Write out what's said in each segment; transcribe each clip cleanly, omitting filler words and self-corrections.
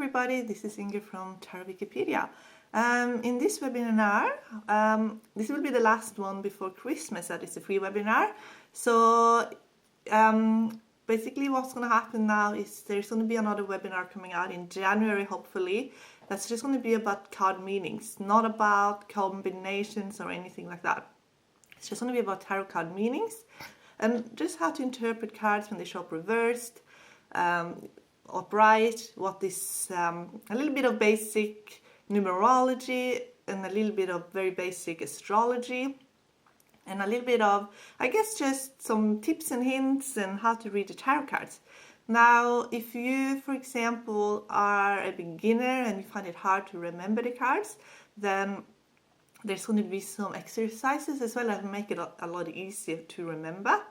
everybody, this is Inger from Tarot Wikipedia. In this webinar, this will be the last one before Christmas, that is a free webinar. So basically what's going to happen now is there's going to be another webinar coming out in January, hopefully. That's just going to be about card meanings, not about combinations or anything like that. It's just going to be about tarot card meanings and just how to interpret cards when they show up reversed, upright, what is a little bit of basic numerology and a little bit of very basic astrology and a little bit of, I guess, just some tips and hints and how to read the tarot cards. Now, if you, for example, are a beginner and you find it hard to remember the cards, then there's going to be some exercises as well that make it a lot easier to remember.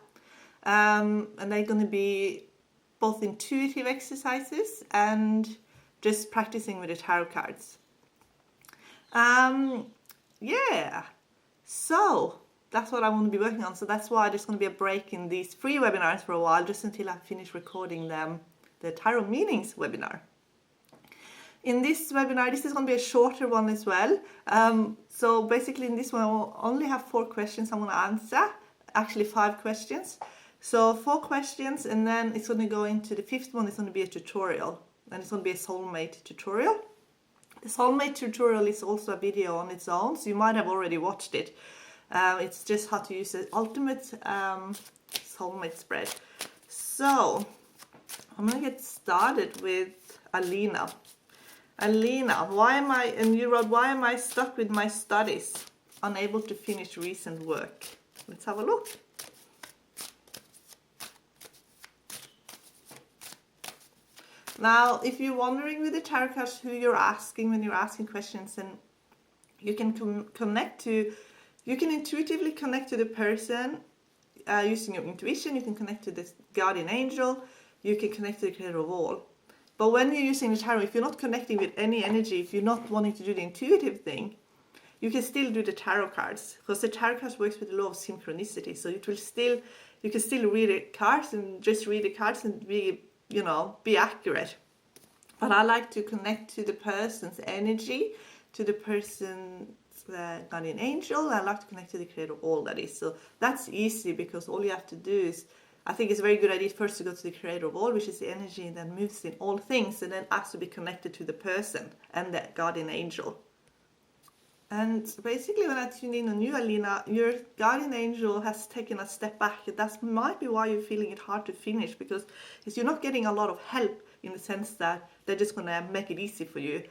And they're going to be both intuitive exercises and just practicing with the tarot cards. Yeah, so that's what I want to be working on. So that's why there's going to be a break in these free webinars for a while, just until I finish recording them, the Tarot Meanings webinar. In this webinar, this is going to be a shorter one as well. So basically in this one, I'll only have 4 questions I want to answer, actually 5 questions. So 4 questions, and then it's going to go into the 5th one. It's going to be a tutorial, and it's going to be a soulmate tutorial. The soulmate tutorial is also a video on its own, so you might have already watched it. It's just how to use the ultimate soulmate spread. So I'm going to get started with Alina. Alina, why am I stuck with my studies, unable to finish recent work? Let's have a look. Now, if you're wondering with the tarot cards who you're asking when you're asking questions, and you can you can intuitively connect to the person using your intuition. You can connect to this guardian angel. You can connect to the creator of all. But when you're using the tarot, if you're not connecting with any energy, if you're not wanting to do the intuitive thing, you can still do the tarot cards, because the tarot cards works with the law of synchronicity. So you can still read the cards and just read the cards and be accurate. But I like to connect to the person's energy, to the person's guardian angel. I like to connect to the creator of all, that is. So that's easy, because all you have to do is, I think it's a very good idea first to go to the creator of all, which is the energy that moves in all things, and then has to be connected to the person and the guardian angel. And basically when I tune in on you, Alina, your guardian angel has taken a step back. That might be why you're feeling it hard to finish, because you're not getting a lot of help, in the sense that they're just going to make it easy for you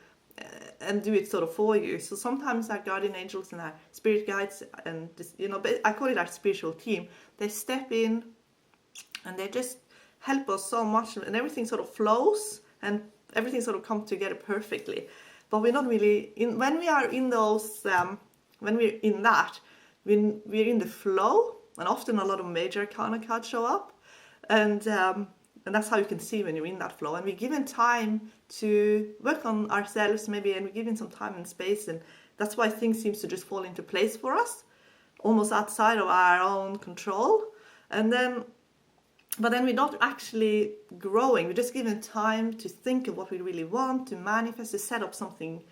and do it sort of for you. So sometimes our guardian angels and our spirit guides and this, I call it our spiritual team, they step in and they just help us so much, and everything sort of flows and everything sort of comes together perfectly. But we're not really when we are in those, when we're in that, we're in the flow, and often a lot of major arcana cards show up, and that's how you can see when you're in that flow. And we're given time to work on ourselves, maybe, and we're given some time and space, and that's why things seem to just fall into place for us, almost outside of our own control. But then we're not actually growing. We're just given time to think of what we really want, to manifest, to set up something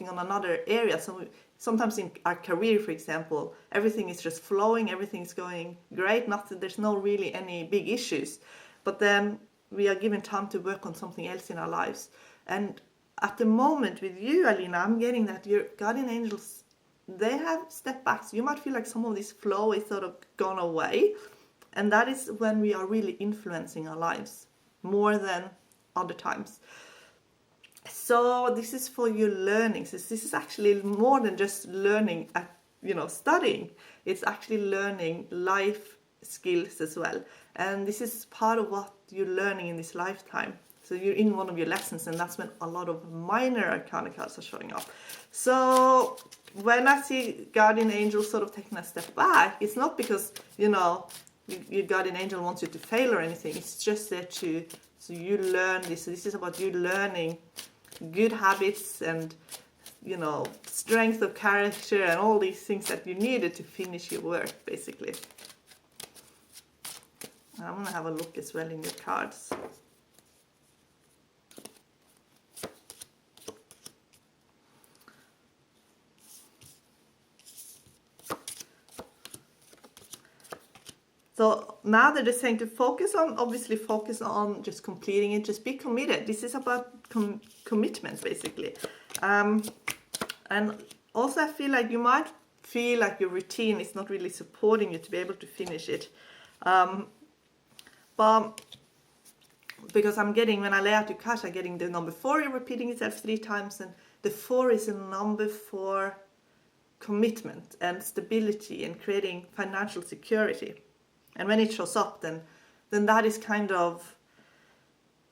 on another area. So sometimes in our career, for example, everything is just flowing, everything's going great, there's no really any big issues. But then we are given time to work on something else in our lives. And at the moment with you, Alina, I'm getting that your guardian angels, they have stepped back. So you might feel like some of this flow is sort of gone away. And that is when we are really influencing our lives more than other times. So this is for your learning. So this is actually more than just learning, studying. It's actually learning life skills as well. And this is part of what you're learning in this lifetime. So you're in one of your lessons, and that's when a lot of minor arcana cards are showing up. So when I see guardian angels sort of taking a step back, it's not because, your guardian angel wants you to fail or anything. It's just there so you learn this. So this is about you learning good habits and, strength of character and all these things that you needed to finish your work, basically. I'm going to have a look as well in your cards. So now they're just saying to focus on just completing it, just be committed. This is about commitment, basically. And also I feel like you might feel like your routine is not really supporting you to be able to finish it. But because I'm getting, when I lay out your cards, I'm getting the number 4, you're repeating itself 3 times, and the 4 is a number for commitment and stability and creating financial security. And when it shows up, then that is kind of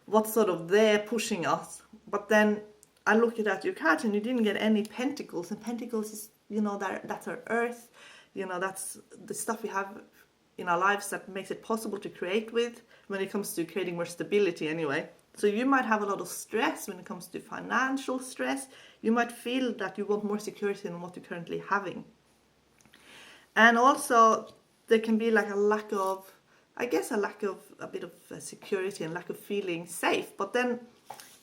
what's sort of there pushing us. But then I look at your cards and you didn't get any pentacles, and pentacles is, that's our earth, that's the stuff we have in our lives that makes it possible to create with when it comes to creating more stability anyway. So you might have a lot of stress when it comes to financial stress. You might feel that you want more security than what you're currently having. And also there can be like a lack of a bit of security and lack of feeling safe. But then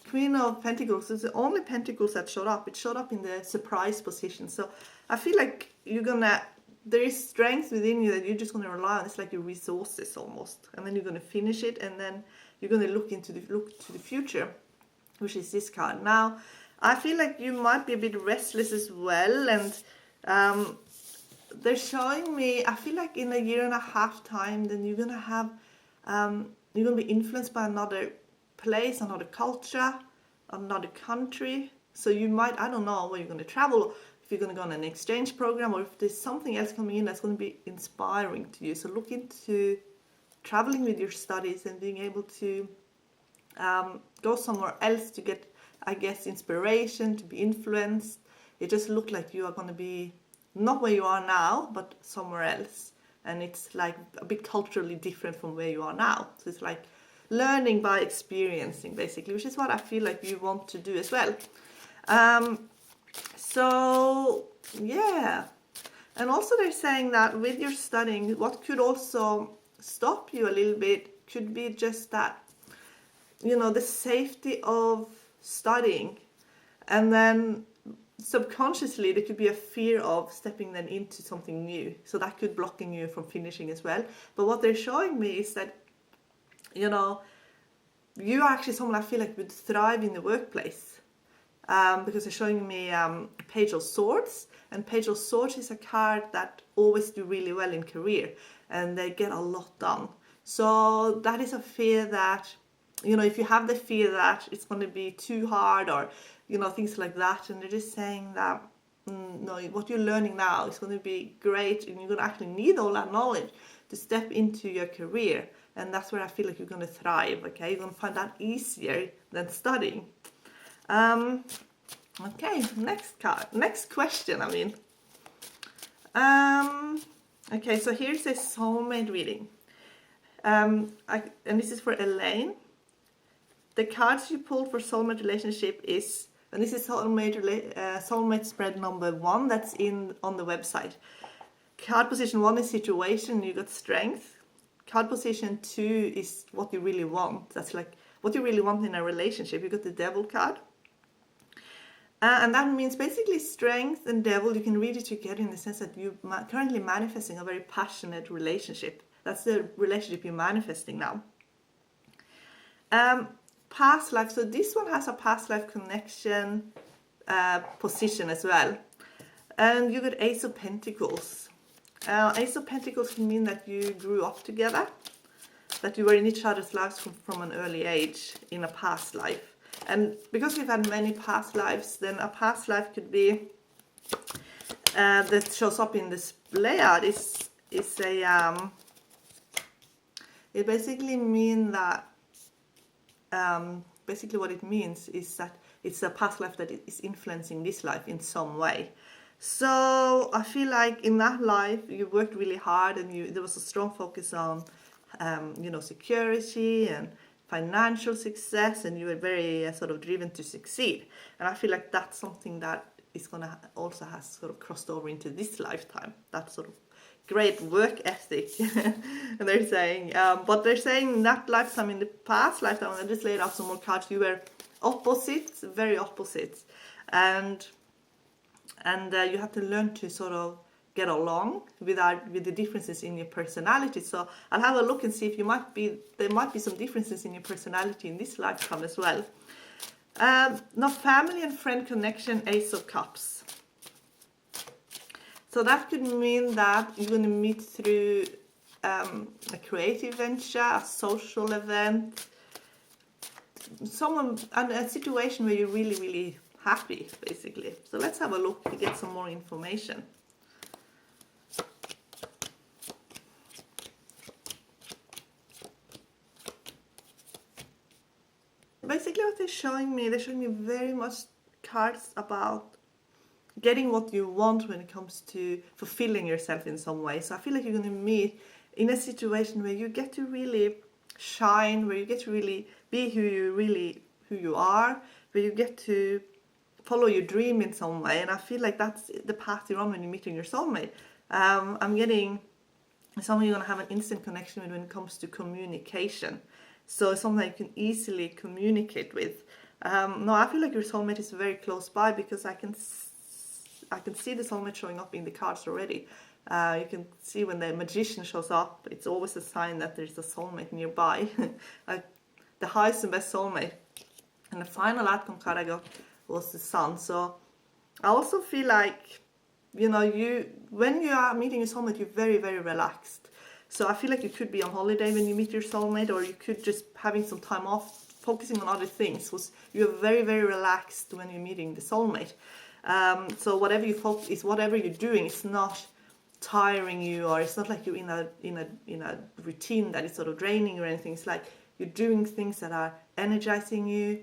Queen of Pentacles is the only Pentacles that showed up. It showed up in the surprise position. So I feel like there is strength within you that you're just going to rely on. It's like your resources almost. And then you're going to finish it, and then you're going to look to the future, which is this card. Now, I feel like you might be a bit restless as well, and they're showing me, I feel like in a 1.5 years time, then you're going to have, you're going to be influenced by another place, another culture, another country. So you might, I don't know where you're going to travel, if you're going to go on an exchange program, or if there's something else coming in that's going to be inspiring to you. So look into traveling with your studies and being able to go somewhere else to get, I guess, inspiration, to be influenced. It just looked like you are going to be not where you are now, but somewhere else. And it's like a bit culturally different from where you are now. So it's like learning by experiencing, basically, which is what I feel like you want to do as well. So yeah, and also they're saying that with your studying, what could also stop you a little bit could be just that, the safety of studying, and then subconsciously there could be a fear of stepping then into something new, so that could blocking you from finishing as well. But what they're showing me is that you are actually someone I feel like would thrive in the workplace. Because they're showing me Page of Swords, and Page of Swords is a card that always do really well in career, and they get a lot done. So that is a fear that, if you have the fear that it's going to be too hard, or things like that, and they're just saying that no, what you're learning now is going to be great, and you're going to actually need all that knowledge to step into your career, and that's where I feel like you're going to thrive. Okay, you're going to find that easier than studying. Okay, next question, okay, so here's a soulmate reading. And this is for Elaine. The cards you pulled for soulmate relationship is, and this is soulmate spread number 1 that's on the website. Card position 1 is situation, you got strength. Card position 2 is what you really want. That's like what you really want in a relationship. You got the Devil card. And that means basically strength and devil, you can read it together in the sense that you're currently manifesting a very passionate relationship. That's the relationship you're manifesting now. Past life, so this one has a past life connection position as well. And you got Ace of Pentacles. Ace of Pentacles can mean that you grew up together, that you were in each other's lives from an early age in a past life. And because we've had many past lives, then a past life could be that shows up in this layout is a it basically means that basically what it means is that it's a past life that is influencing this life in some way. So I feel like in that life you worked really hard, and there was a strong focus on security and financial success, and you were very sort of driven to succeed. And I feel like that's something that is gonna also has sort of crossed over into this lifetime, that sort of great work ethic. And they're saying but they're saying that lifetime, in the past lifetime, I just laid out some more cards, you were opposites, very opposites, and you have to learn to sort of get along with the differences in your personality. So I'll have a look and see if there might be some differences in your personality in this lifetime as well. Now, family and friend connection, Ace of Cups. So that could mean that you're going to meet through a creative venture, a social event, a situation where you're really, really happy, basically. So let's have a look to get some more information. Basically what they're showing me very much cards about getting what you want when it comes to fulfilling yourself in some way. So I feel like you're going to meet in a situation where you get to really shine, where you get to really be who you are, where you get to follow your dream in some way. And I feel like that's the path you're on when you're meeting your soulmate. I'm getting someone you're going to have an instant connection with when it comes to communication. So someone you can easily communicate with. No, I feel like your soulmate is very close by, because I can see the soulmate showing up in the cards already. You can see when the magician shows up, it's always a sign that there's a soulmate nearby. The highest and best soulmate. And the final outcome card I got was the Sun. So I also feel like, when you are meeting your soulmate, you're very, very relaxed. So I feel like you could be on holiday when you meet your soulmate, or you could just having some time off, focusing on other things. You're very, very relaxed when you're meeting the soulmate. So whatever you focus, whatever you're doing, it's not tiring you, or it's not like you're in a routine that is sort of draining or anything. It's like you're doing things that are energizing you.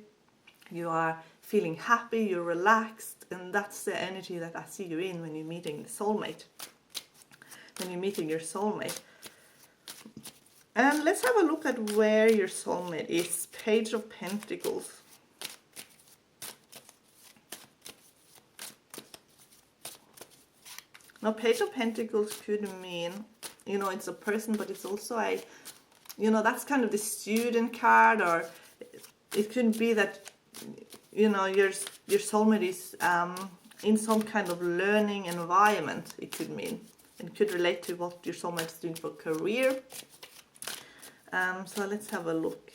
You are feeling happy, you're relaxed, and that's the energy that I see you in when you're meeting the soulmate. When you're meeting your soulmate. And let's have a look at where your soulmate is. Page of Pentacles. Now, Page of Pentacles could mean, it's a person, but it's also that's kind of the student card, or it could be that, your soulmate is in some kind of learning environment, it could mean. It could relate to what your soulmate is doing for career. So let's have a look.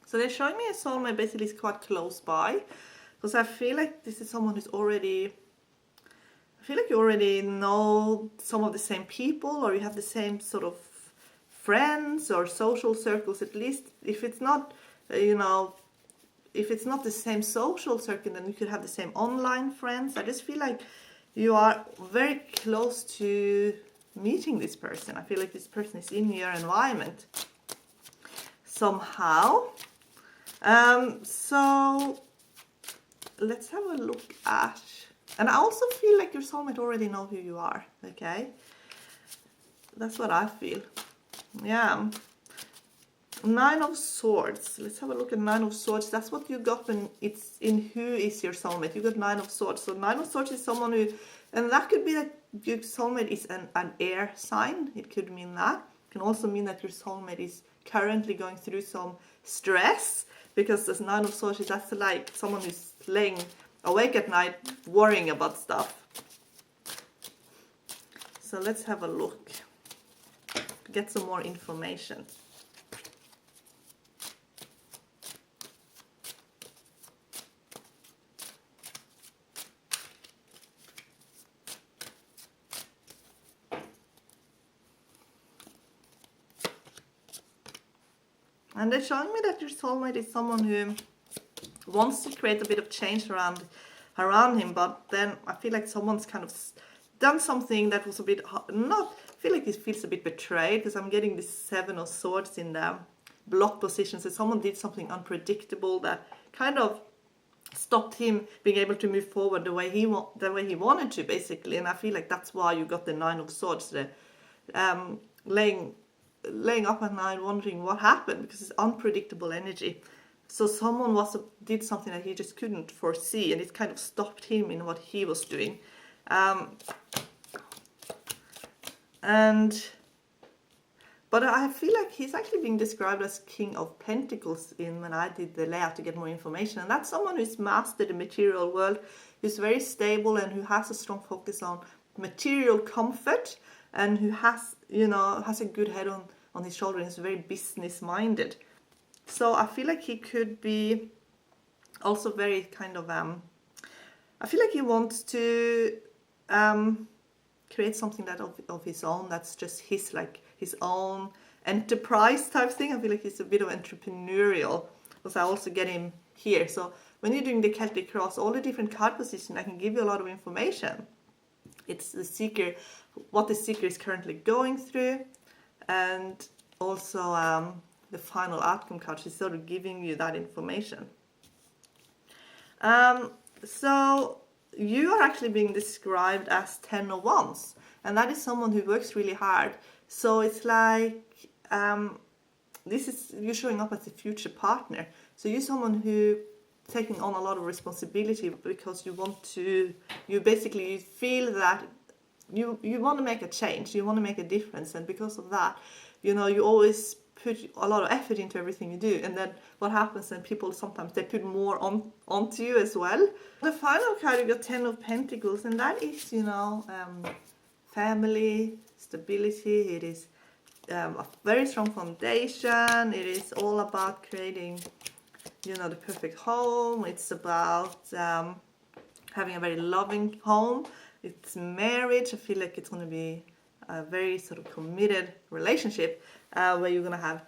So they're showing me a soulmate basically is quite close by, because I feel like this is someone who's already, I feel like you already know some of the same people, or you have the same sort of friends or social circles, at least. If it's not, if it's not the same social circle, then you could have the same online friends. I just feel like you are very close to meeting this person. I feel like this person is in your environment somehow. So let's have a look at, and I also feel like your soulmate already know who you are, okay? That's what I feel. Yeah. Nine of Swords. Let's have a look at Nine of Swords. That's what you got when it's in who is your soulmate. You got Nine of Swords. So Nine of Swords is someone who, and that could be that your soulmate is an air sign. It could mean that. It can also mean that your soulmate is currently going through some stress, because this Nine of Swords, that's like someone who's laying awake at night worrying about stuff. So let's have a look. Get some more information. And they're showing me that your soulmate is someone who wants to create a bit of change around him, but then I feel like someone's kind of done something that was a bit I feel like this feels a bit betrayed, because I'm getting this Seven of Swords in the block position. So someone did something unpredictable that kind of stopped him being able to move forward the way he wanted to, basically. And I feel like that's why you got the Nine of Swords, the laying up at night wondering what happened, because it's unpredictable energy. So someone did something that he just couldn't foresee, and it kind of stopped him in what he was doing. And But I feel like he's actually being described as King of Pentacles when I did the layout to get more information. And that's someone who's mastered the material world, who's very stable and who has a strong focus on material comfort, and who has, has a good head on his shoulder and is very business minded. So I feel like he could be also very kind of, I feel like he wants to create something that of his own, that's just his own enterprise type thing. I feel like he's a bit of entrepreneurial, because I also get him here. So when you're doing the Celtic Cross, all the different card positions, I can give you a lot of information. It's the seeker, what the seeker is currently going through, and also the final outcome card is sort of giving you that information. So you are actually being described as 10 of Wands, and that is someone who works really hard. So it's like you're showing up as a future partner. So you're someone who taking on a lot of responsibility because you basically feel that you want to make a change, you want to make a difference, and because of that, you always put a lot of effort into everything you do. And then what happens then, people sometimes they put more onto you as well. The final card, you got 10 of Pentacles, and that is family, stability. It is a very strong foundation. It is all about creating the perfect home. It's about having a very loving home. It's marriage. I feel like it's going to be a very sort of committed relationship where you're going to have,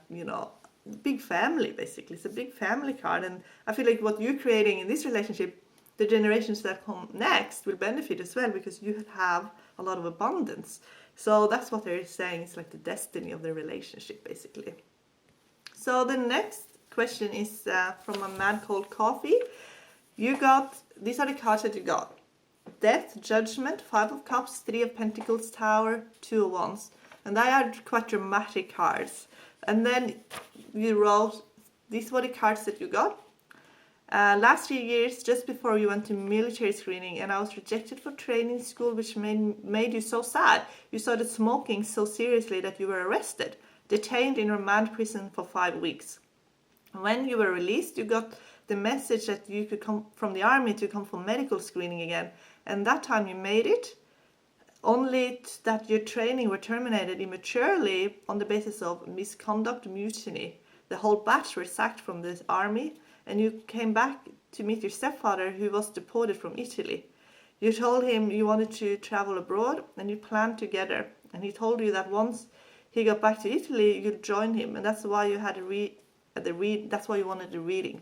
big family, basically. It's a big family card. And I feel like what you're creating in this relationship, the generations that come next will benefit as well, because you have a lot of abundance. So that's what they're saying. It's like the destiny of the relationship, basically. So the next question is from a man called Coffee. These are the cards that you got. Death, Judgment, 5 of Cups, 3 of Pentacles, Tower, 2 of Wands. And they are quite dramatic cards. And then you wrote, these were the cards that you got. Last 3 years, just before you went to military screening, and I was rejected for training school, which made you so sad. You started smoking so seriously that you were arrested, detained in remand prison for 5 weeks. When you were released, you got the message that you could come from the army to come for medical screening again. And that time you made it, only that your training were terminated immaturely on the basis of misconduct, mutiny. The whole batch were sacked from the army, and you came back to meet your stepfather, who was deported from Italy. You told him you wanted to travel abroad, and you planned together. And he told you that once he got back to Italy, you'd join him, and that's why you had that's why you wanted the reading.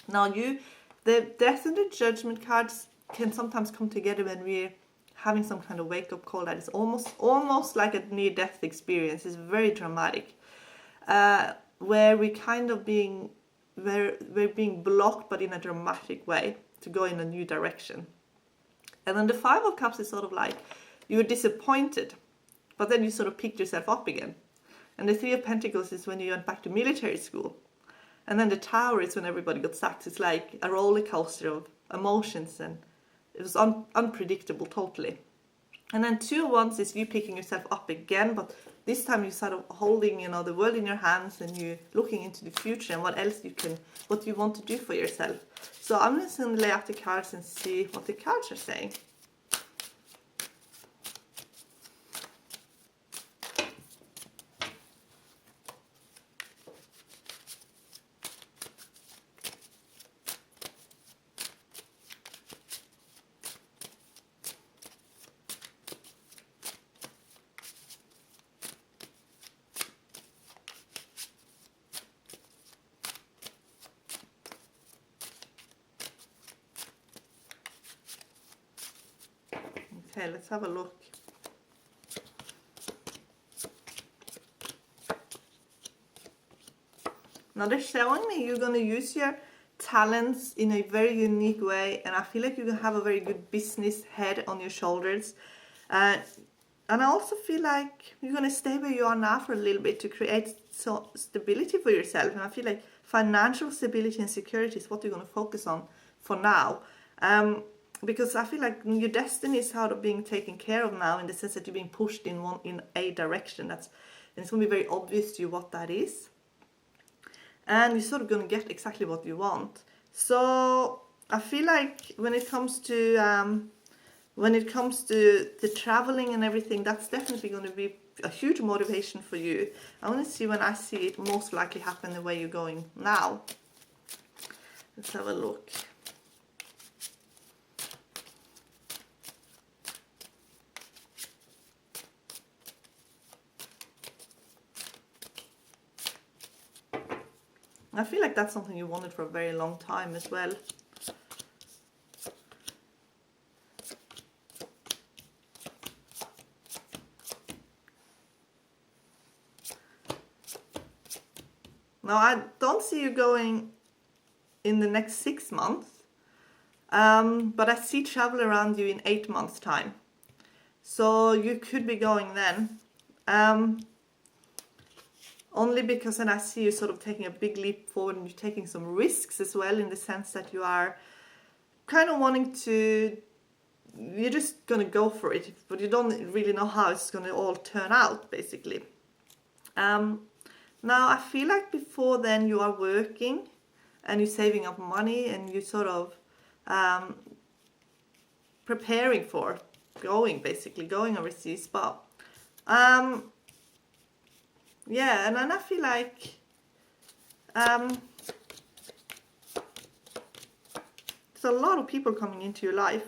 Now the Death and the Judgment cards can sometimes come together when we're having some kind of wake-up call that is almost like a near-death experience. It's very dramatic, where we kind of we're being blocked, but in a dramatic way, to go in a new direction. And then the 5 of Cups is sort of like you were disappointed, but then you sort of picked yourself up again. And the 3 of Pentacles is when you went back to military school. And then the Tower is when everybody got sacked. It's like a roller coaster of emotions, and it was unpredictable totally. And then 2 of Wands is you picking yourself up again, but this time you sort of holding, the world in your hands, and you're looking into the future and what you want to do for yourself. So I'm just going to lay out the cards and see what the cards are saying. Okay, let's have a look. Now they're showing me you're going to use your talents in a very unique way, and I feel like you're going to have a very good business head on your shoulders. And I also feel like you're going to stay where you are now for a little bit to create stability for yourself. And I feel like financial stability and security is what you're going to focus on for now. Because I feel like your destiny is sort of being taken care of now, in the sense that you're being pushed in a direction that's and it's going to be very obvious to you what that is, and you're sort of going to get exactly what you want. So I feel like when it comes to the traveling and everything, that's definitely going to be a huge motivation for you. I want to see when I see it most likely happen the way you're going now. Let's have a look. I feel like that's something you wanted for a very long time as well. Now, I don't see you going in the next 6 months, but I see travel around you in 8 months' time. So you could be going then. Only because then I see you sort of taking a big leap forward, and you're taking some risks as well, in the sense that you are kind of wanting to, you're just going to go for it, but you don't really know how it's going to all turn out, basically. Now, I feel like before then you are working and you're saving up money, and you're sort of preparing for going overseas. But yeah, and then I feel like there's a lot of people coming into your life.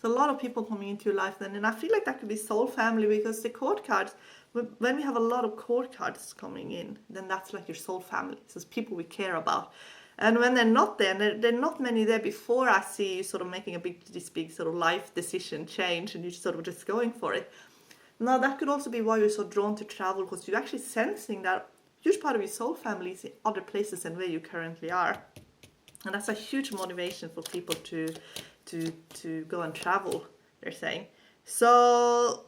There's a lot of people coming into your life then, and I feel like that could be soul family, because the court cards, when we have a lot of court cards coming in, then that's like your soul family. So it's people we care about. And when they're not there, and there are not many there before I see you sort of making this big sort of life decision change, and you're sort of just going for it. Now, that could also be why you're so drawn to travel, because you're actually sensing that a huge part of your soul family is in other places than where you currently are. And that's a huge motivation for people to go and travel, they're saying. So,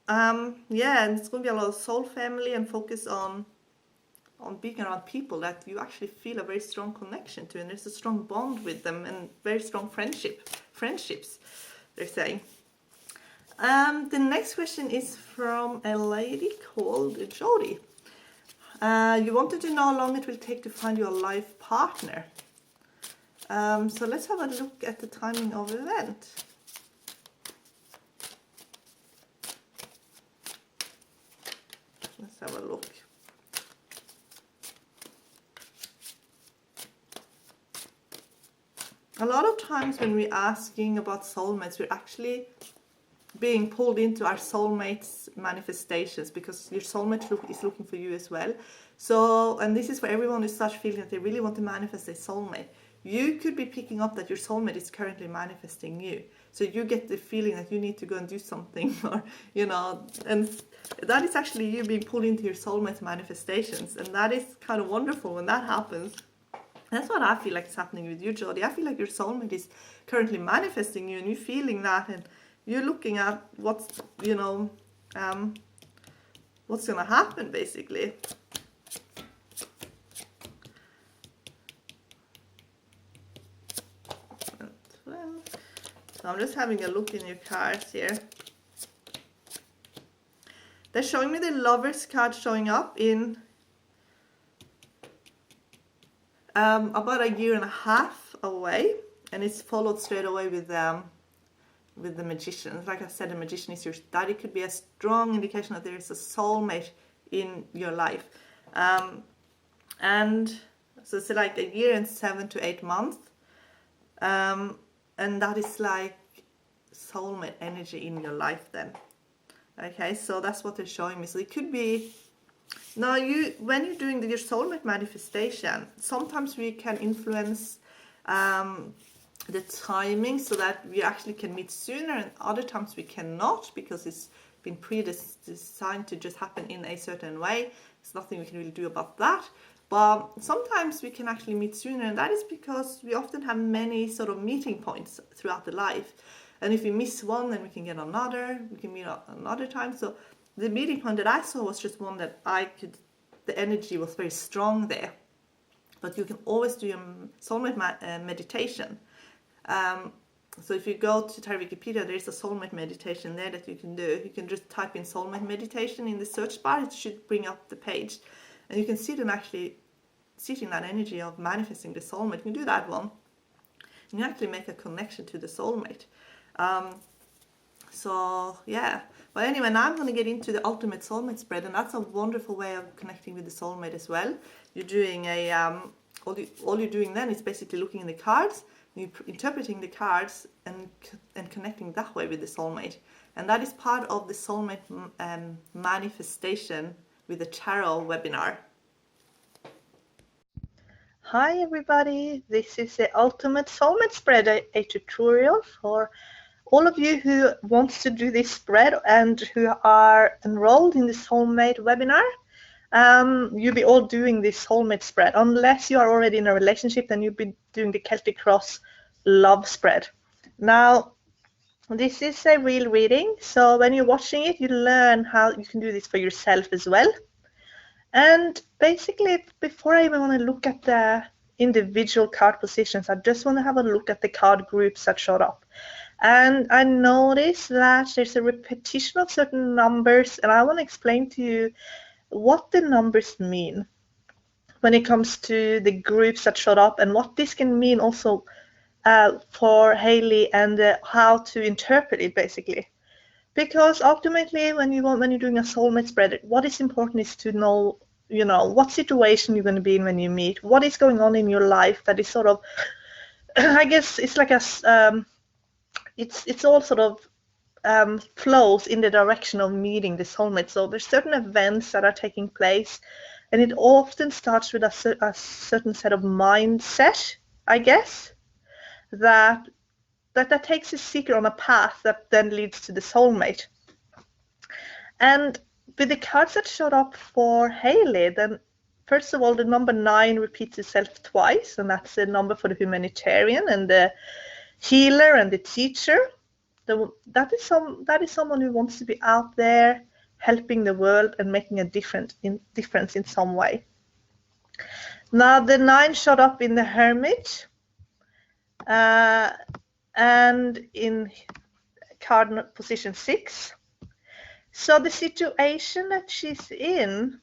yeah, and it's going to be a lot of soul family, and focus on being around people that you actually feel a very strong connection to, and there's a strong bond with them, and very strong friendships, they're saying. The next question is from a lady called Jody. You wanted to know how long it will take to find your life partner. So let's have a look at the timing of the event. Let's have a look. A lot of times when we're asking about soulmates, we're actually being pulled into our soulmates manifestations, because your soulmate is looking for you as well. So, and this is for everyone who starts feeling that they really want to manifest their soulmate. You could be picking up that your soulmate is currently manifesting you. So you get the feeling that you need to go and do something, or, you know, and that is actually you being pulled into your soulmate manifestations. And that is kind of wonderful when that happens. That's what I feel like is happening with you, Jody. I feel like your soulmate is currently manifesting you, and you're feeling that, and you're looking at what's, you know, what's going to happen, basically. So I'm just having a look in your cards here. They're showing me the Lovers card showing up in about a year and a half away, and it's followed straight away with the Magician. Like I said, the Magician is your daddy. Could be a strong indication that there is a soulmate in your life, and so it's like a year and 7 to 8 months, and that is like soulmate energy in your life then. Okay, so that's what they're showing me. So it could be, now when you're doing your soulmate manifestation, sometimes we can influence the timing so that we actually can meet sooner, and other times we cannot, because it's been predesigned to just happen in a certain way. There's nothing we can really do about that. But sometimes we can actually meet sooner, and that is because we often have many sort of meeting points throughout the life. And if we miss one, then we can get another, we can meet another time. So the meeting point that I saw was just one that the energy was very strong there. But you can always do your soulmate meditation. So if you go to Tarot Wikipedia, there is a soulmate meditation there that you can do. You can just type in soulmate meditation in the search bar. It should bring up the page. And you can see them actually sitting that energy of manifesting the soulmate. You can do that one. And you actually make a connection to the soulmate. So yeah. But anyway, now I'm going to get into the ultimate soulmate spread. And that's a wonderful way of connecting with the soulmate as well. You're doing a... all you're doing then is basically looking in the cards, interpreting the cards and connecting that way with the soulmate. And that is part of the soulmate manifestation with the tarot webinar. Hi everybody, this is the ultimate soulmate spread, a tutorial for all of you who wants to do this spread and who are enrolled in the soulmate webinar. You'll be all doing this soulmate spread. Unless you are already in a relationship, then you'll be doing the Celtic Cross love spread. Now, this is a real reading, so when you're watching it, you learn how you can do this for yourself as well. And basically, before I even want to look at the individual card positions, I just want to have a look at the card groups that showed up. And I noticed that there's a repetition of certain numbers, and I want to explain to you what the numbers mean when it comes to the groups that showed up, and what this can mean also for Hayley, and how to interpret it basically. Because ultimately, when you're doing a soulmate spread, what is important is to know, what situation you're going to be in when you meet, what is going on in your life that is sort of, I guess it's like it's all sort of flows in the direction of meeting the soulmate. So there's certain events that are taking place, and it often starts with a certain set of mindset, I guess, that takes a seeker on a path that then leads to the soulmate. And with the cards that showed up for Hayley, then first of all, the number 9 repeats itself twice, and that's the number for the humanitarian and the healer and the teacher. That is someone who wants to be out there helping the world and making a difference in some way. Now the 9 showed up in the Hermit and in card position 6. So the situation that she's in,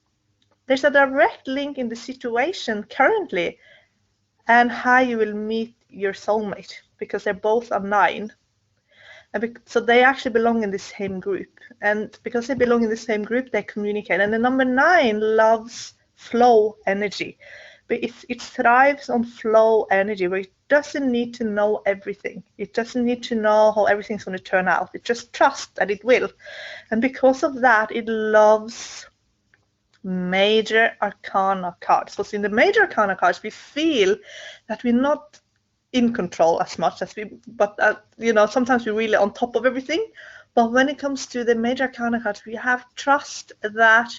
there's a direct link in the situation currently and how you will meet your soulmate, because they're both a 9. So they actually belong in the same group, and because they belong in the same group, they communicate. And the number 9 loves flow energy, but it thrives on flow energy, where it doesn't need to know everything. It doesn't need to know how everything's going to turn out. It just trusts that it will. And because of that, it loves major arcana cards. So in the major arcana cards, we feel that we're not in control as much as sometimes we're really on top of everything. But when it comes to the major arcana cards, we have trust that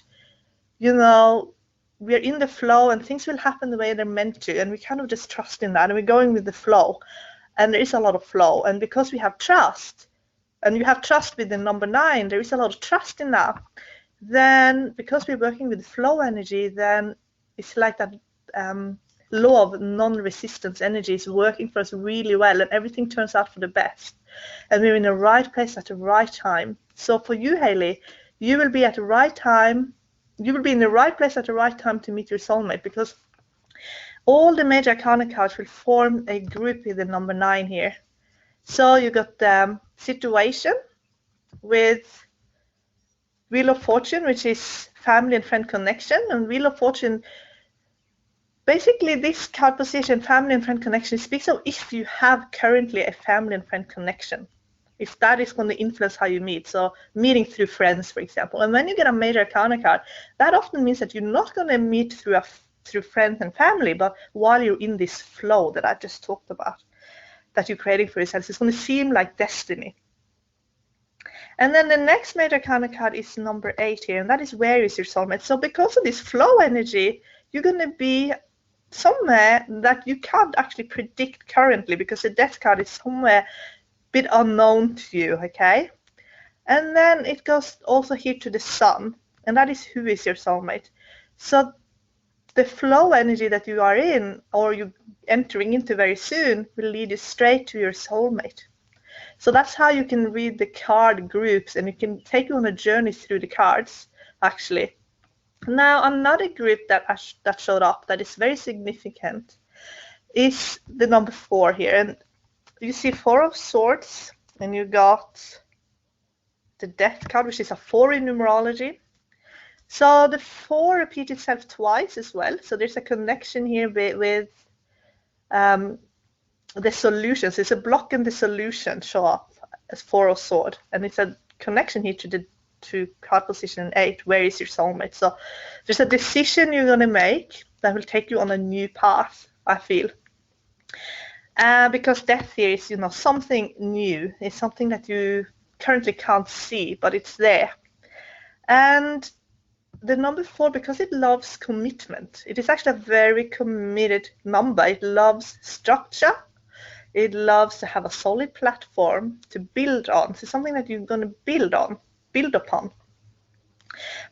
we're in the flow and things will happen the way they're meant to, and we kind of just trust in that, and we're going with the flow, and there is a lot of flow. And because we have trust, and you have trust with the number 9, there is a lot of trust in that. Then because we're working with flow energy, then it's like that law of non-resistance energy is working for us really well, and everything turns out for the best, and we're in the right place at the right time. So for you, Hayley, you will be at the right time. You will be in the right place at the right time to meet your soulmate, because all the major arcana cards will form a group with the number 9 here. So you got the situation with Wheel of Fortune, which is family and friend connection, and Wheel of Fortune, basically this card position, family and friend connection, speaks of if you have currently a family and friend connection, if that is going to influence how you meet. So meeting through friends, for example. And when you get a major arcana card, that often means that you're not going to meet through friends and family, but while you're in this flow that I just talked about, that you're creating for yourself, it's going to seem like destiny. And then the next major arcana card is number 8 here, and that is where is your soulmate. So because of this flow energy, you're going to be somewhere that you can't actually predict currently, because the death card is somewhere a bit unknown to you, okay? And then it goes also here to the Sun, and that is who is your soulmate. So the flow energy that you are in, or you're entering into very soon, will lead you straight to your soulmate. So that's how you can read the card groups, and it can take you on a journey through the cards, actually. Now, another group that showed up that is very significant is the number 4 here. And you see 4 of Swords, and you got the Death card, which is a 4 in numerology. So the 4 repeats itself twice as well. So there's a connection here with the solutions. It's a block and the solution show up as 4 of Sword, and it's a connection here to card position 8. Where is your soulmate? So there's a decision you're going to make that will take you on a new path, I feel. Because death here is, something new. It's something that you currently can't see, but it's there. And the number 4, because it loves commitment, it is actually a very committed number. It loves structure. It loves to have a solid platform to build on. So something that you're going to build upon.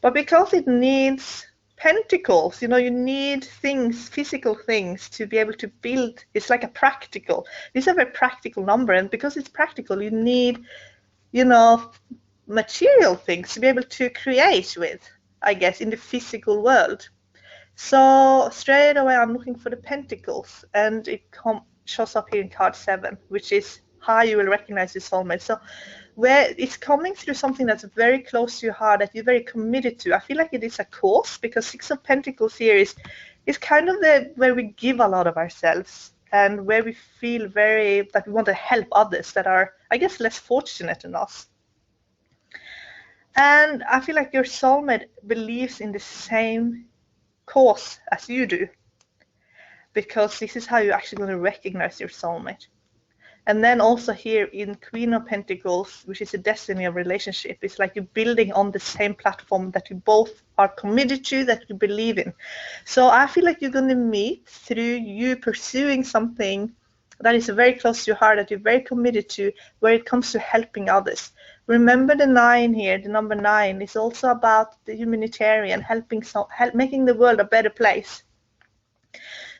But because it needs pentacles, you need things, physical things, to be able to build. It's like a practical. This is a very practical number, and because it's practical, you need, material things to be able to create with, I guess, in the physical world. So straight away, I'm looking for the pentacles, and it shows up here in card 7, which is how you will recognize your soulmate. So where it's coming through something that's very close to your heart, that you're very committed to. I feel like it is a cause, because 6 of Pentacles here is kind of where we give a lot of ourselves, and where we feel that we want to help others that are, I guess, less fortunate than us. And I feel like your soulmate believes in the same cause as you do, because this is how you're actually going to recognize your soulmate. And then also here in Queen of Pentacles, which is the destiny of relationship, it's like you're building on the same platform that you both are committed to, that you believe in. So I feel like you're going to meet through you pursuing something that is very close to your heart, that you're very committed to, where it comes to helping others. Remember the 9 here, the number 9 is also about the humanitarian, making the world a better place.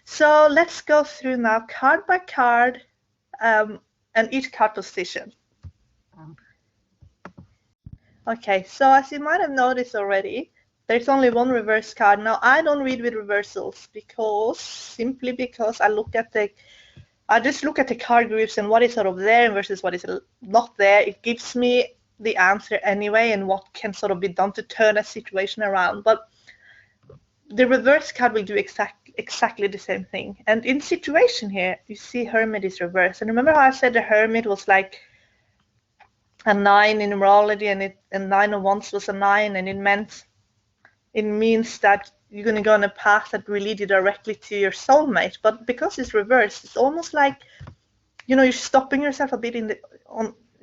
So let's go through now card by card, and each card position. Okay, so as you might have noticed already, there's only one reverse card. Now, I don't read with reversals simply because I just look at the card groups and what is sort of there versus what is not there. It gives me the answer anyway, and what can sort of be done to turn a situation around. But the reverse card will do exactly the same thing. And in situation here, you see Hermit is reversed. And remember how I said the Hermit was like a 9 in numerology, and 9 of Wands was a 9, and it means that you're going to go on a path that will lead you directly to your soulmate. But because it's reversed, it's almost like, you're stopping yourself a bit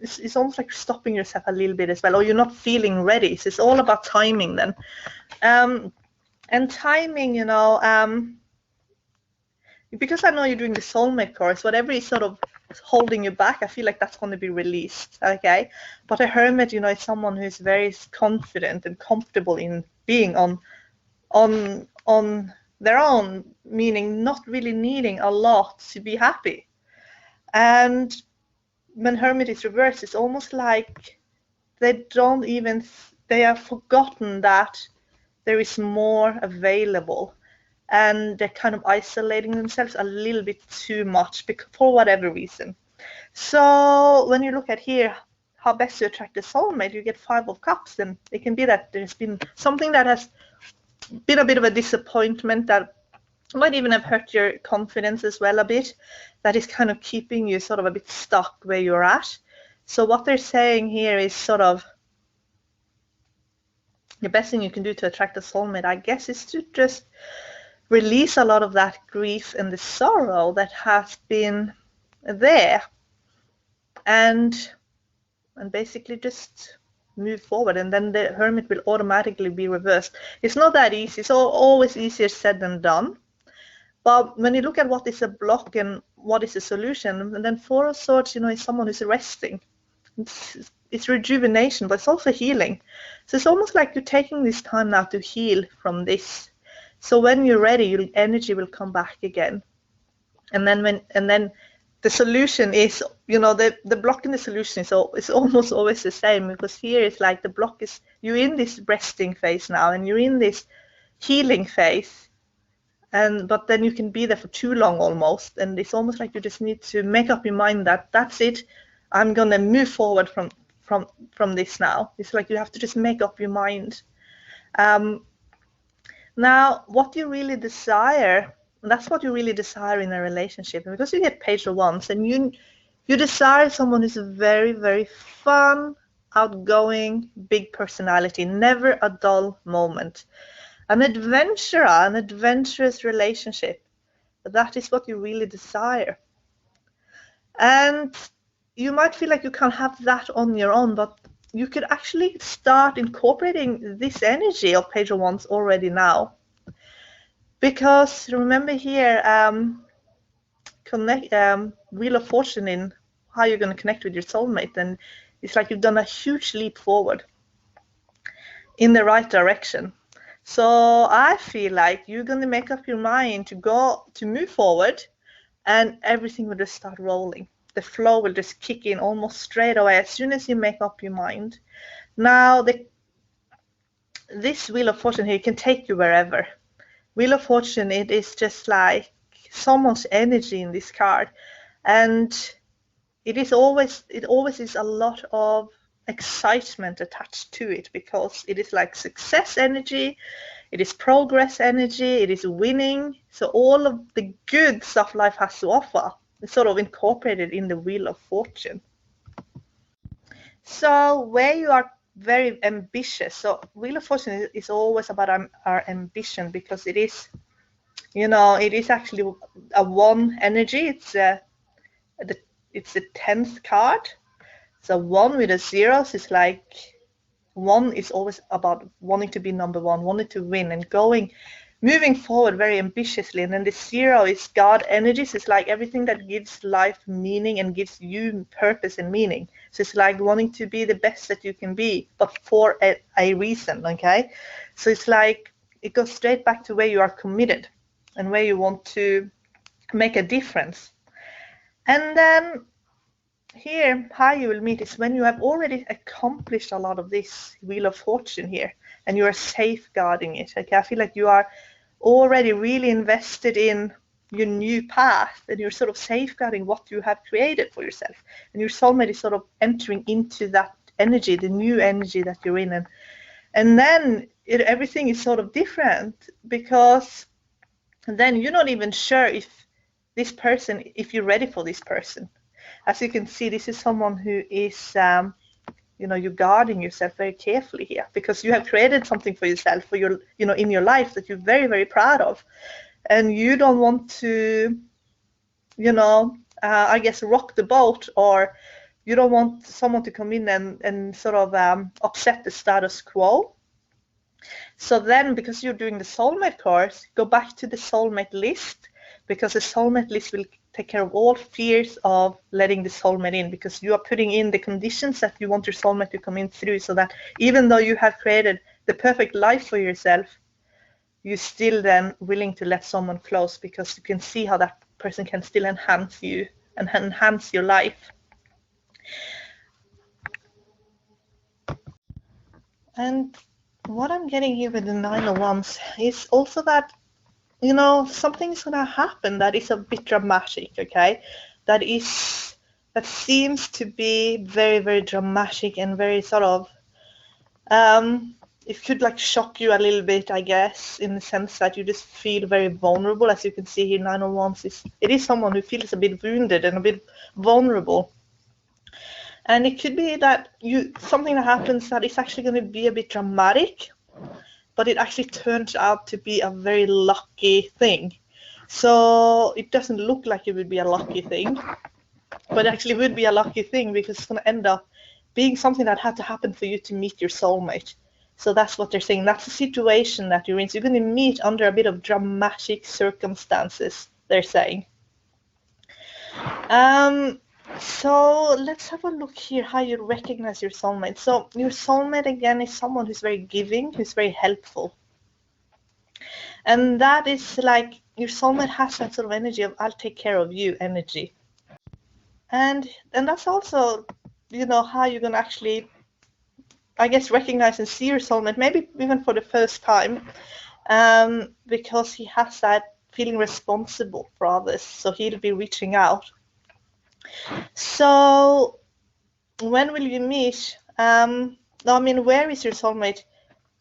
it's almost like you're stopping yourself a little bit as well, or you're not feeling ready. So it's all about timing then. And timing, because I know you're doing the soulmate course, whatever is sort of holding you back, I feel like that's going to be released, okay? But a hermit, is someone who is very confident and comfortable in being on their own, meaning not really needing a lot to be happy. And when hermit is reversed, it's almost like they have forgotten that there is more available, and they're kind of isolating themselves a little bit too much for whatever reason. So when you look at here, how best to attract the soulmate, you get 5 of Cups, and it can be that there's been something that has been a bit of a disappointment that might even have hurt your confidence as well a bit, that is kind of keeping you sort of a bit stuck where you're at. So what they're saying here is sort of the best thing you can do to attract a soulmate, I guess, is to just release a lot of that grief and the sorrow that has been there, and basically just move forward, and then the hermit will automatically be reversed. It's not that easy. It's always easier said than done. But when you look at what is a block and what is a solution, and then 4 of Swords, is someone who's resting. It's rejuvenation, but it's also healing. So it's almost like you're taking this time now to heal from this. So when you're ready, your energy will come back again. And then the solution is, you know, the block in the solution is almost always the same, because here it's like the block is, you're in this resting phase now, and you're in this healing phase, but then you can be there for too long almost, and it's almost like you just need to make up your mind that that's it, I'm gonna move forward from this now. It's like you have to just make up your mind. Now, what you really desire, that's what you really desire in a relationship. And because you get Page of Wands, and you desire someone who's very, very fun, outgoing, big personality, never a dull moment. An adventurer, an adventurous relationship. That is what you really desire. And you might feel like you can't have that on your own, but you could actually start incorporating this energy of Page of Wands already now. Because remember here, Wheel of Fortune, in how you're going to connect with your soulmate, and it's like you've done a huge leap forward in the right direction. So I feel like you're going to make up your mind to move forward, and everything will just start rolling. The flow will just kick in almost straight away as soon as you make up your mind. Now, this Wheel of Fortune here can take you wherever. Wheel of Fortune, it is just like so much energy in this card, and it always is a lot of excitement attached to it, because it is like success energy, it is progress energy, it is winning. So all of the good stuff life has to offer is sort of incorporated in the Wheel of Fortune. So where you are very ambitious, so Wheel of Fortune is always about our ambition, because it is, you know, it is actually a one energy. It's the 10th card. So 1 with a 0, so it's like 1 is always about wanting to be number 1, wanting to win and moving forward very ambitiously. And then the 0 is God energy, so it's like everything that gives life meaning and gives you purpose and meaning. So it's like wanting to be the best that you can be, but for a reason, okay? So it's like it goes straight back to where you are committed and where you want to make a difference. And then here, how you will meet is when you have already accomplished a lot of this Wheel of Fortune here, and you are safeguarding it. Okay, I feel like you are already really invested in your new path, and you're sort of safeguarding what you have created for yourself. And your soulmate is sort of entering into that energy, the new energy that you're in, and then everything is sort of different, because then you're not even sure if you're ready for this person. As you can see, this is someone who is, you're guarding yourself very carefully here, because you have created something for yourself, for your, in your life that you're very, very proud of, and you don't want to, I guess, rock the boat, or you don't want someone to come in and sort of upset the status quo. So then, because you're doing the soulmate course, go back to the soulmate list, because the soulmate list will take care of all fears of letting the soulmate in, because you are putting in the conditions that you want your soulmate to come in through, so that even though you have created the perfect life for yourself, you're still then willing to let someone close, because you can see how that person can still enhance you and enhance your life. And what I'm getting here with the 9 of Wands is also that, something's gonna happen that is a bit dramatic, okay? That seems to be very, very dramatic and very sort of, it could like shock you a little bit, I guess, in the sense that you just feel very vulnerable. As you can see here, 9 of Wands it is someone who feels a bit wounded and a bit vulnerable. And it could be that something that happens that is actually going to be a bit dramatic, but it actually turns out to be a very lucky thing. So it doesn't look like it would be a lucky thing, but it actually would be a lucky thing, because it's going to end up being something that had to happen for you to meet your soulmate. So that's what they're saying. That's the situation that you're in. So you're going to meet under a bit of dramatic circumstances, they're saying. So let's have a look here how you recognize your soulmate. So your soulmate, again, is someone who's very giving, who's very helpful. And that is like, your soulmate has that sort of energy of I'll take care of you energy. And that's also, you know, how you can actually, I guess, recognize and see your soulmate, maybe even for the first time, because he has that feeling responsible for others, so he'll be reaching out. So when will you meet? No, I mean, where is your soulmate?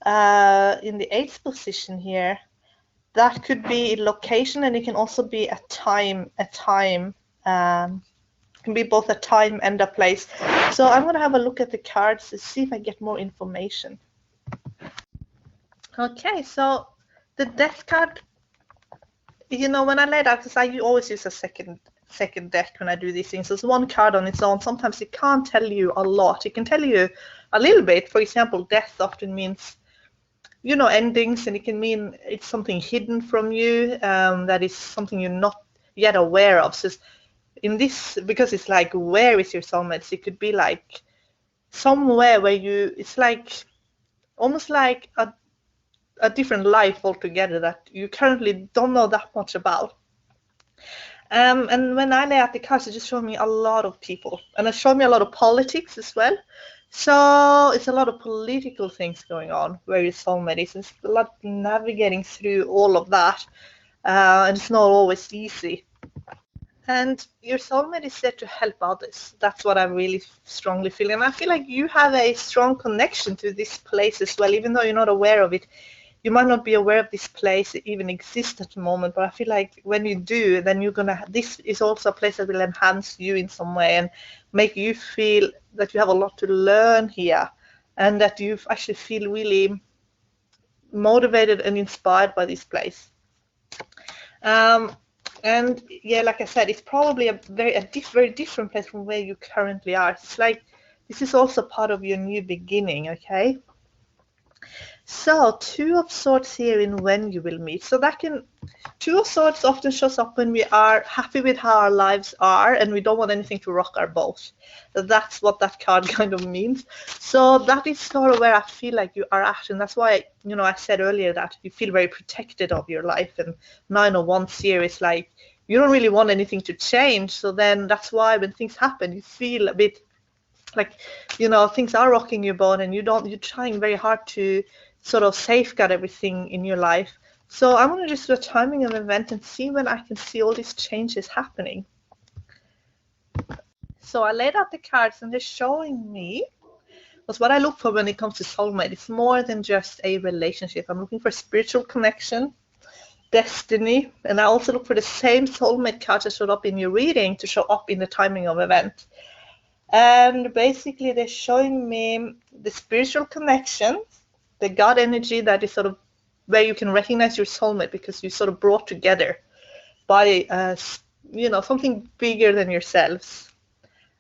In the eighth position here, that could be location, and it can also be a time. Can be both a time and a place. So I'm gonna have a look at the cards to see if I get more information. Okay, so the death card, you know, when I lay it out, because I always use a second deck when I do these things. There's one card on its own. Sometimes it can't tell you a lot. It can tell you a little bit. For example, death often means, you know, endings, and it can mean it's something hidden from you, that is something you're not yet aware of. So in this, because it's like, where is your soulmate? It could be like somewhere where you, it's like almost like a different life altogether that you currently don't know that much about. And when I lay out the cards, it just showed me a lot of people, and it showed me a lot of politics as well. So it's a lot of political things going on where your soulmate is. It's a lot of navigating through all of that, and it's not always easy. And your soulmate is there to help others. That's what I really strongly feel. And I feel like you have a strong connection to this place as well, even though you're not aware of it. You might not be aware of this place even exists at the moment, but I feel like when you do, then you're gonna. This is also a place that will enhance you in some way and make you feel that you have a lot to learn here, and that you actually feel really motivated and inspired by this place. And yeah, like I said, it's probably a very different place from where you currently are. It's like this is also part of your new beginning, okay? So Two of Swords here in when you will meet. So that can, Two of Swords often shows up when we are happy with how our lives are and we don't want anything to rock our boat. That's what that card kind of means. So that is sort of where I feel like you are at, and that's why, you know, I said earlier that you feel very protected of your life, and 9 of Wands here is like you don't really want anything to change. So then that's why when things happen, you feel a bit like, you know, things are rocking your boat, and you're trying very hard to sort of safeguard everything in your life. So I'm going to just do a timing of event and see when I can see all these changes happening. So I laid out the cards, and they're showing me, because what I look for when it comes to soulmate, it's more than just a relationship. I'm looking for spiritual connection, destiny, and I also look for the same soulmate cards that showed up in your reading to show up in the timing of event. And basically they're showing me the spiritual connection, the God energy that is sort of where you can recognize your soulmate because you sort of brought together by you know, something bigger than yourselves.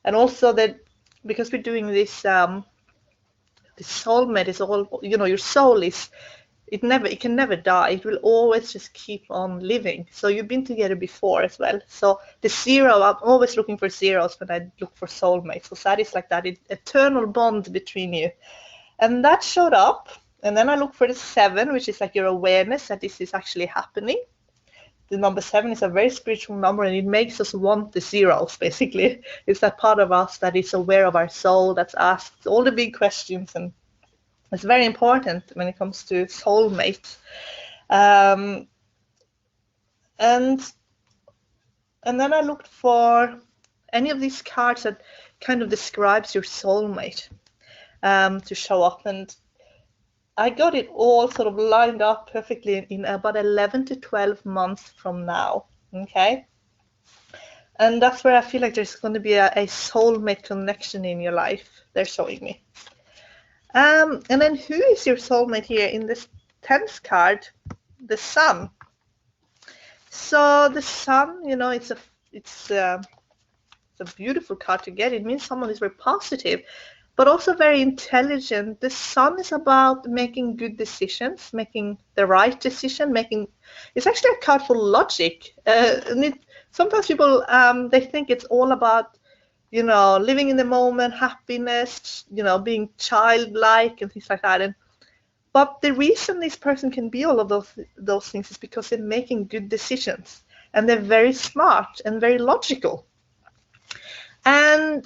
And also that because we're doing this, the soulmate is all, you know, your soul is, it can never die. It will always just keep on living. So you've been together before as well. So the zero, I'm always looking for zeros when I look for soulmates. So that is like that eternal bond between you. And that showed up. And then I look for the 7, which is like your awareness that this is actually happening. The number 7 is a very spiritual number, and it makes us want the zeros, basically. It's that part of us that is aware of our soul, that's asked all the big questions, and it's very important when it comes to soulmates. And then I looked for any of these cards that kind of describes your soulmate to show up, and I got it all sort of lined up perfectly in about 11 to 12 months from now, okay? And that's where I feel like there's going to be a soulmate connection in your life, they're showing me. And then who is your soulmate here in this 10th card? The Sun. So the Sun, you know, it's a beautiful card to get. It means someone is very positive, but also very intelligent. The Sun is about making good decisions, making the right decision, it's actually a card for logic. And sometimes people, they think it's all about, you know, living in the moment, happiness, you know, being childlike and things like that. But the reason this person can be all of those things is because they're making good decisions, and they're very smart and very logical. And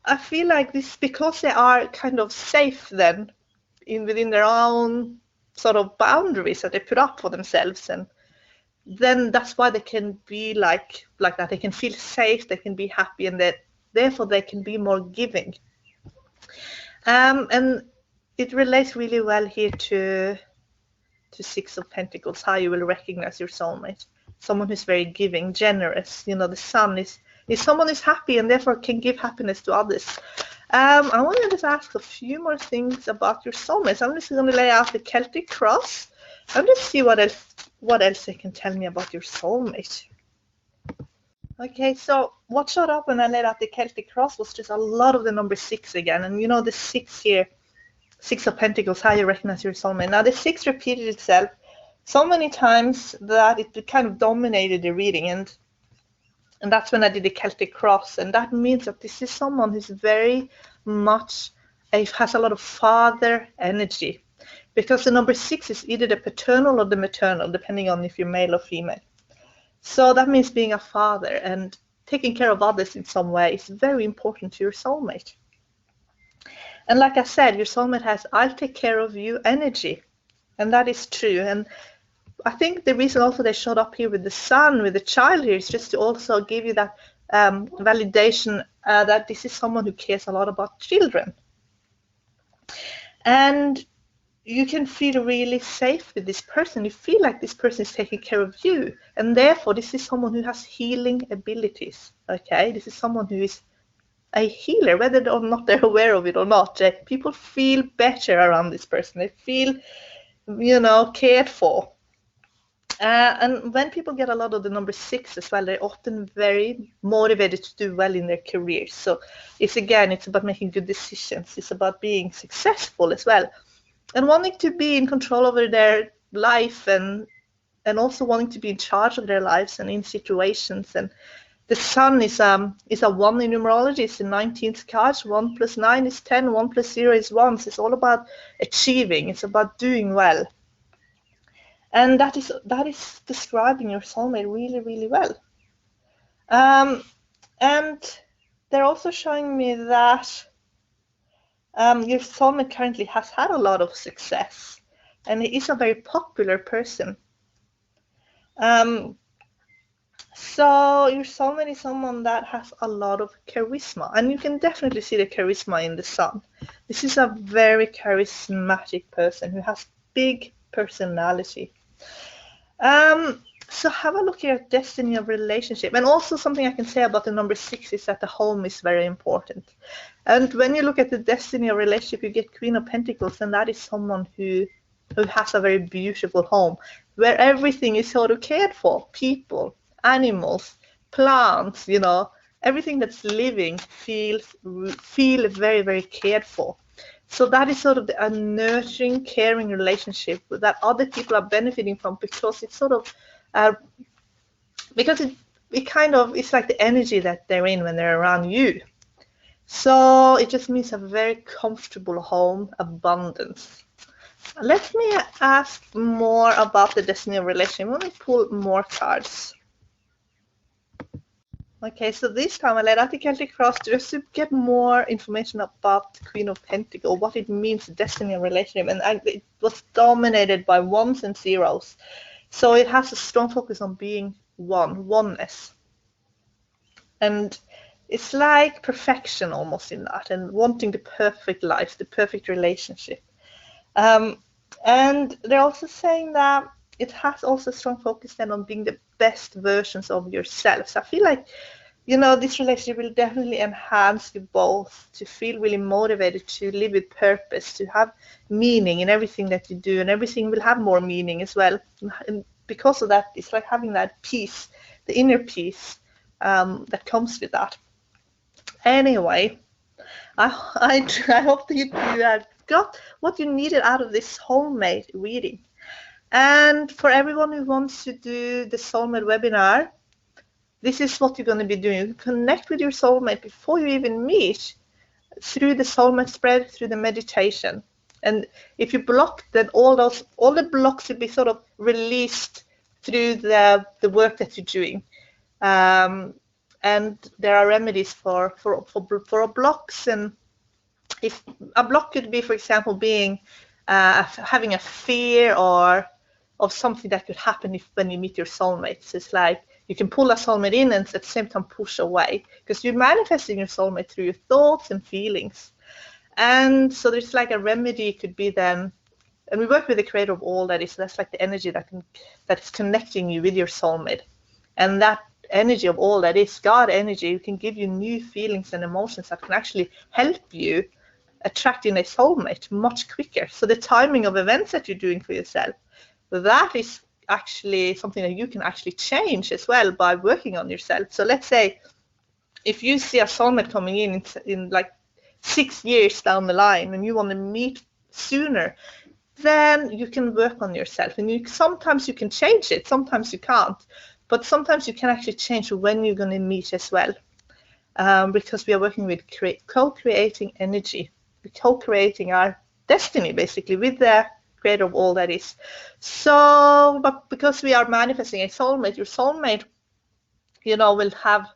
I feel like this, because they are kind of safe then within their own sort of boundaries that they put up for themselves, and then that's why they can be like that. They can feel safe, they can be happy, and that therefore they can be more giving. And it relates really well here to Six of Pentacles, how you will recognize your soulmate. Someone who's very giving, generous. You know, the Sun is someone who's happy and therefore can give happiness to others. I want to just ask a few more things about your soulmates. I'm just going to lay out the Celtic cross and just see what else they can tell me about your soulmate. Okay, so what showed up when I laid out the Celtic cross was just a lot of the number 6 again. And you know, the 6 here, 6 of Pentacles, how you recognize your soulmate. Now the 6 repeated itself so many times that it kind of dominated the reading, and that's when I did the Celtic cross. And that means that this is someone who's very much has a lot of father energy, because the number 6 is either the paternal or the maternal, depending on if you're male or female. So that means being a father and taking care of others in some way is very important to your soulmate. And like I said, your soulmate has "I'll take care of you" energy, and that is true. And I think the reason also they showed up here with the Sun, with the child here, is just to also give you that validation that this is someone who cares a lot about children. And you can feel really safe with this person. You feel like this person is taking care of you, and therefore this is someone who has healing abilities. Okay, this is someone who is a healer, whether or not they're aware of it or not. People feel better around this person. They feel, you know, cared for. And when people get a lot of the number 6 as well, they're often very motivated to do well in their careers. So it's about making good decisions. It's about being successful as well, and wanting to be in control over their life, and also wanting to be in charge of their lives and in situations. And the Sun is a 1 in numerology. It's the 19th card. 1 plus 9 is 10. 1 plus 0 is 1. So it's all about achieving. It's about doing well. And that is describing your soulmate really, really well. And they're also showing me that your soulmate currently has had a lot of success, and he is a very popular person. So your soulmate is someone that has a lot of charisma, and you can definitely see the charisma in the Sun. This is a very charismatic person who has big personality. So have a look here at destiny of relationship. And also something I can say about the number 6 is that the home is very important. And when you look at the destiny of relationship, you get Queen of Pentacles, and that is someone who has a very beautiful home where everything is sort of cared for. People, animals, plants, you know, everything that's living feel very, very cared for. So that is sort of a nurturing, caring relationship that other people are benefiting from, because it's sort of because it kind of, it's like the energy that they're in when they're around you. So it just means a very comfortable home, abundance. Let me ask more about the destiny of relationship. Let me pull more cards. Okay, so this time I let out the Celtic cross just to get more information about the Queen of Pentacles, what it means, destiny of relationship, and it was dominated by 1s and 0s. So it has a strong focus on being oneness. And it's like perfection almost in that, and wanting the perfect life, the perfect relationship. And they're also saying that it has also a strong focus then on being the best versions of yourself. So I feel like, you know, this relationship will definitely enhance you both to feel really motivated to live with purpose, to have meaning in everything that you do, and everything will have more meaning as well. And because of that, it's like having that peace, the inner peace that comes with that. Anyway, I hope that you got what you needed out of this soulmate reading. And for everyone who wants to do the soulmate webinar, this is what you're going to be doing. You connect with your soulmate before you even meet through the soulmate spread, through the meditation. And if you block, then all the blocks will be sort of released through the work that you're doing. and there are remedies for blocks. And if a block could be, for example, being having a fear or of something that could happen when you meet your soulmate. So it's like you can pull a soulmate in and at the same time push away, because you're manifesting your soulmate through your thoughts and feelings. And so there's like a remedy could be then, and we work with the creator of all that is. So that's like the energy that is connecting you with your soulmate, and that energy of all that is God energy. You can give you new feelings and emotions that can actually help you attracting a soulmate much quicker. So the timing of events that you're doing for yourself, that is actually something that you can actually change as well by working on yourself. So let's say if you see a soulmate coming in like 6 years down the line and you want to meet sooner, then you can work on yourself. And sometimes you can change it, sometimes you can't, but sometimes you can actually change when you're going to meet as well, because we are working with co-creating energy, co-creating our destiny basically with the creator of all that is. So, but because we are manifesting a soulmate, your soulmate, will have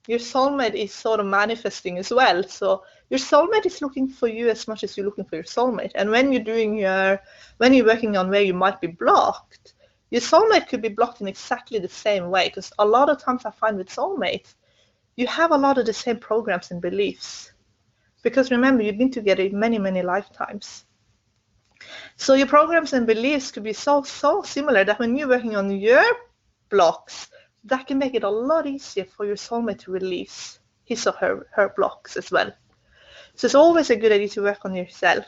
your soulmate is sort of manifesting as well. So your soulmate is looking for you as much as you're looking for your soulmate. And when you're working on where you might be blocked, your soulmate could be blocked in exactly the same way. Because a lot of times I find with soulmates, you have a lot of the same programs and beliefs. Because remember, you've been together many, many lifetimes. So your programs and beliefs could be so similar that when you're working on your blocks, that can make it a lot easier for your soulmate to release his or her blocks as well. So it's always a good idea to work on yourself.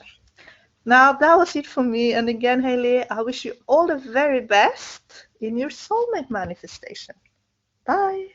Now, that was it for me. And again, Hayley, I wish you all the very best in your soulmate manifestation. Bye.